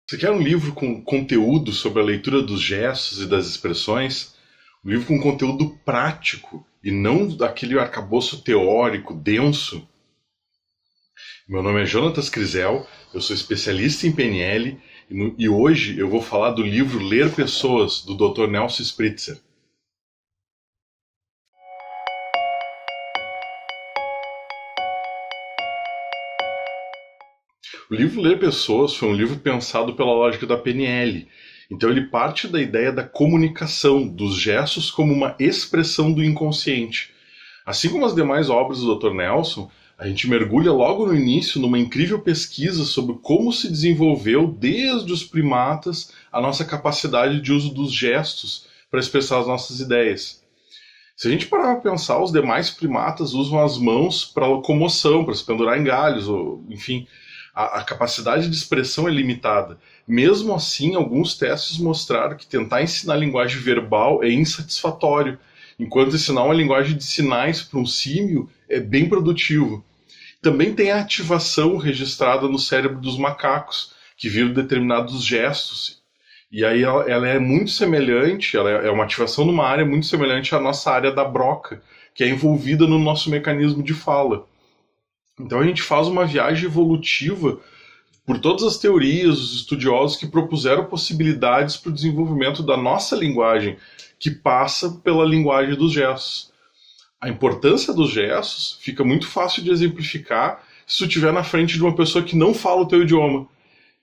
Você quer um livro com conteúdo sobre a leitura dos gestos e das expressões? Um livro com conteúdo prático e não daquele arcabouço teórico denso? Meu nome é Jonatas Crisel, eu sou especialista em PNL e hoje eu vou falar do livro Ler Pessoas, do Dr. Nelson Spritzer. O livro Ler Pessoas foi um livro pensado pela lógica da PNL. Então ele parte da ideia da comunicação, dos gestos como uma expressão do inconsciente. Assim como as demais obras do Dr. Nelson, a gente mergulha logo no início numa incrível pesquisa sobre como se desenvolveu desde os primatas a nossa capacidade de uso dos gestos para expressar as nossas ideias. Se a gente parar para pensar, os demais primatas usam as mãos para locomoção, para se pendurar em galhos, ou, enfim, a capacidade de expressão é limitada. Mesmo assim, alguns testes mostraram que tentar ensinar linguagem verbal é insatisfatório, enquanto ensinar uma linguagem de sinais para um símio é bem produtivo. Também tem a ativação registrada no cérebro dos macacos, que viram determinados gestos. E aí ela é muito semelhante, ela é uma ativação numa área muito semelhante à nossa área da broca, que é envolvida no nosso mecanismo de fala. Então a gente faz uma viagem evolutiva por todas as teorias, os estudiosos que propuseram possibilidades para o desenvolvimento da nossa linguagem, que passa pela linguagem dos gestos. A importância dos gestos fica muito fácil de exemplificar se tu estiver na frente de uma pessoa que não fala o teu idioma,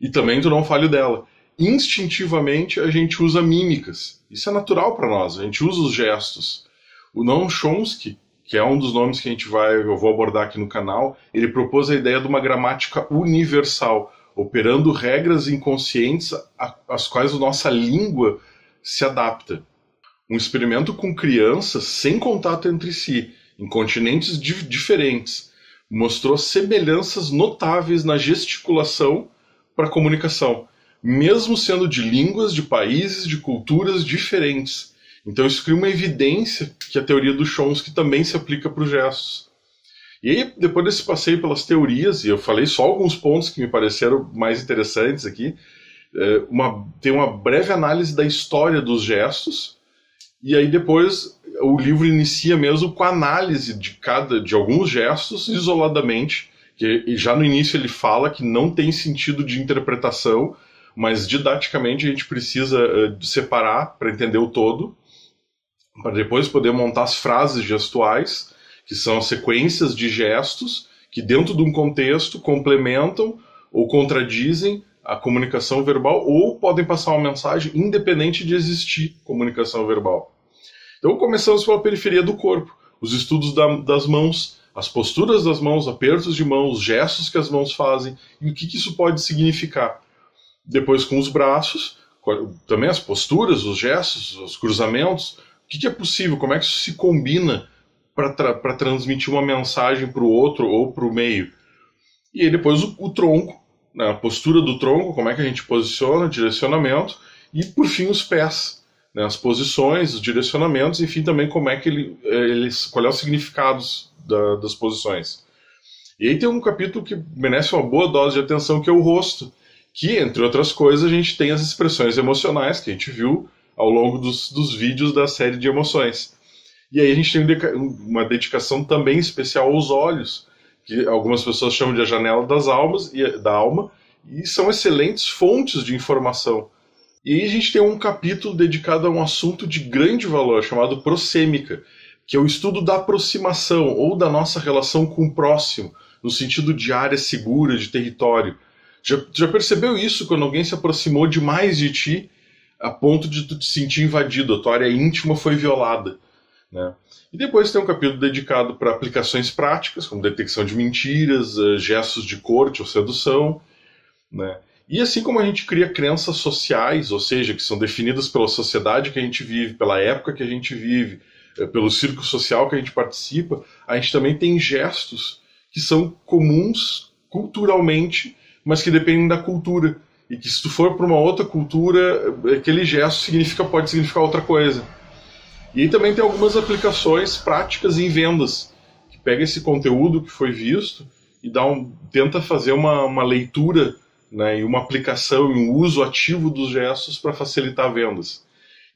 e também tu não fale o dela. Instintivamente a gente usa mímicas, isso é natural para nós, a gente usa os gestos. O Noam Chomsky, que é um dos nomes que eu vou abordar aqui no canal, ele propôs a ideia de uma gramática universal, operando regras inconscientes às quais a nossa língua se adapta. Um experimento com crianças sem contato entre si, em continentes diferentes, mostrou semelhanças notáveis na gesticulação para a comunicação, mesmo sendo de línguas, de países, de culturas diferentes. Então isso cria uma evidência que a teoria do Chomsky também se aplica para os gestos. E aí, depois desse passeio pelas teorias, e eu falei só alguns pontos que me pareceram mais interessantes aqui, tem uma breve análise da história dos gestos, e aí depois o livro inicia mesmo com a análise de alguns gestos isoladamente, que já no início ele fala que não tem sentido de interpretação, mas didaticamente a gente precisa separar para entender o todo, para depois poder montar as frases gestuais, que são sequências de gestos que dentro de um contexto complementam ou contradizem a comunicação verbal ou podem passar uma mensagem independente de existir comunicação verbal. Então começamos pela periferia do corpo, os estudos das mãos, as posturas das mãos, apertos de mãos, gestos que as mãos fazem e o que isso pode significar. Depois com os braços, também as posturas, os gestos, os cruzamentos. O que é possível? Como é que isso se combina para transmitir uma mensagem para o outro ou para o meio? E aí depois o tronco, né? A postura do tronco, como é que a gente posiciona, direcionamento. E por fim os pés, né? As posições, os direcionamentos, enfim, também como é que qual é o significado das posições. E aí tem um capítulo que merece uma boa dose de atenção, que é o rosto, que, entre outras coisas, a gente tem as expressões emocionais que a gente viu ao longo dos vídeos da série de emoções. E aí a gente tem uma dedicação também especial aos olhos, que algumas pessoas chamam de a janela da alma, e são excelentes fontes de informação. E aí a gente tem um capítulo dedicado a um assunto de grande valor, chamado prosêmica, que é o estudo da aproximação, ou da nossa relação com o próximo, no sentido de área segura, de território. Já percebeu isso quando alguém se aproximou demais de ti, a ponto de tu te sentir invadido, a tua área íntima foi violada, né? E depois tem um capítulo dedicado para aplicações práticas, como detecção de mentiras, gestos de corte ou sedução, né? E assim como a gente cria crenças sociais, ou seja, que são definidas pela sociedade que a gente vive, pela época que a gente vive, pelo círculo social que a gente participa, a gente também tem gestos que são comuns culturalmente, mas que dependem da cultura. E que se tu for para uma outra cultura, aquele gesto pode significar outra coisa. E aí também tem algumas aplicações práticas em vendas, que pega esse conteúdo que foi visto e tenta fazer uma leitura né, e uma aplicação e um uso ativo dos gestos para facilitar vendas.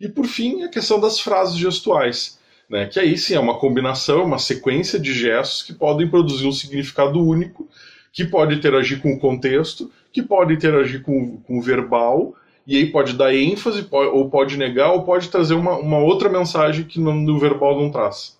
E por fim, a questão das frases gestuais, né, que aí sim é uma combinação, uma sequência de gestos que podem produzir um significado único, que pode interagir com o contexto, que pode interagir com o verbal, e aí pode dar ênfase, ou pode negar, ou pode trazer uma outra mensagem que no verbal não traz.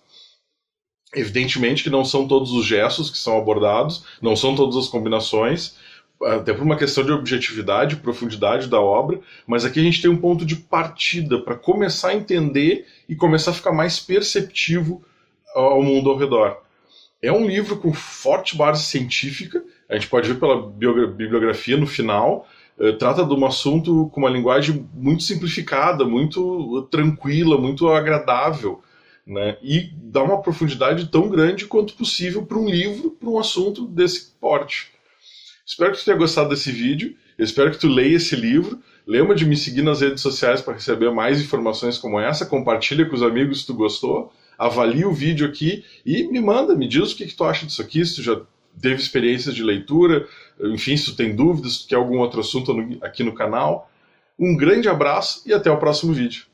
Evidentemente que não são todos os gestos que são abordados, não são todas as combinações, até por uma questão de objetividade, profundidade da obra, mas aqui a gente tem um ponto de partida para começar a entender e começar a ficar mais perceptivo ao mundo ao redor. É um livro com forte base científica, a gente pode ver pela bibliografia no final, trata de um assunto com uma linguagem muito simplificada, muito tranquila, muito agradável, né? E dá uma profundidade tão grande quanto possível para um livro, para um assunto desse porte. Espero que tu tenha gostado desse vídeo, eu espero que tu leia esse livro. Lembra de me seguir nas redes sociais para receber mais informações como essa, compartilha com os amigos se tu gostou, avalie o vídeo aqui e me diz o que tu acha disso aqui, se tu já teve experiências de leitura, enfim, se tu tem dúvidas, se tu quer algum outro assunto aqui no canal. Um grande abraço e até o próximo vídeo.